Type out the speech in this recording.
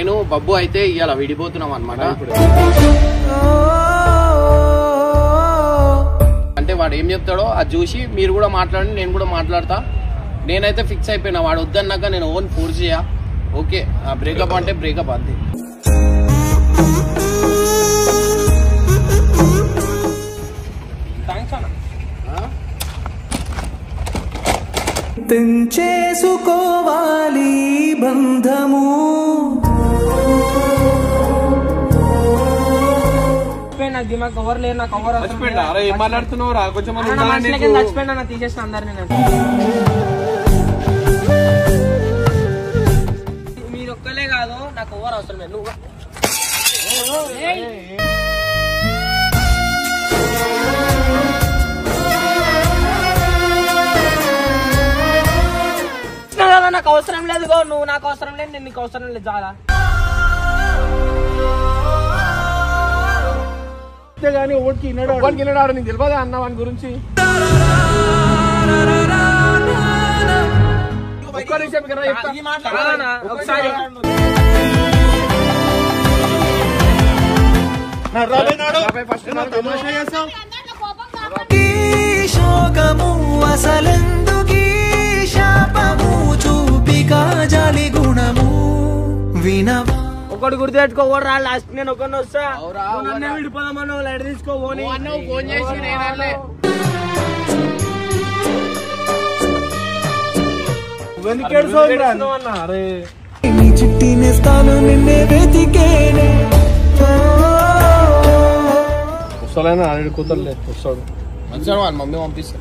నేను బబ్బు అయితే ఇవాళ విడిపోతున్నాం అనమాట. అంటే వాడు ఏం చెప్తాడో అది చూసి మీరు కూడా మాట్లాడండి, నేను కూడా మాట్లాడతా. నేనైతే ఫిక్స్ అయిపోయినా, వాడు వద్దన్నాక నేను ఓన్ ఫోర్స్ చేయ. ఓకే బ్రేకప్ అంటే బ్రేకప్ అంతే. తెంచేసుకోవాలి బంధము నాకు దిమాగ్ కవర్ లేదు, నాకు కవర్ ఏం మాట్లాడుతున్నావు రా? కొంచెం చచ్చిపోయినా నాకు తీసేసిన అందరినీ. మీరు ఒక్కలే కాదు, నాకు కవర్ అవసరం లేదు. నువ్వు నాకు అవసరం లేదు, నువ్వు నాకు అవసరం లేదు, నేను నీకు అవసరం లేదు. చాలా కానీ ఓడికి వినడాడు, నీకు తెలియదా అన్న వాని గురించి? ఒక్క నిమిషం ఒకసారి శోకము అసలెందుకీ శాపము చూపిక జాలి గుణము వినవా. ఒకటి గుర్తుపెట్టుకో, రా లాస్ట్ నేను ఒకరిని వస్తా. నన్నే విడిపోదామని లైట్ తీసుకో. ఫోన్ చేసి నేనలే చిట్టినేస్తాను నిన్నే వెతికేనే. వస్తాడైనా కూతురు వస్తాడు, మంచిగా వాళ్ళ మమ్మీ పంపిస్తా.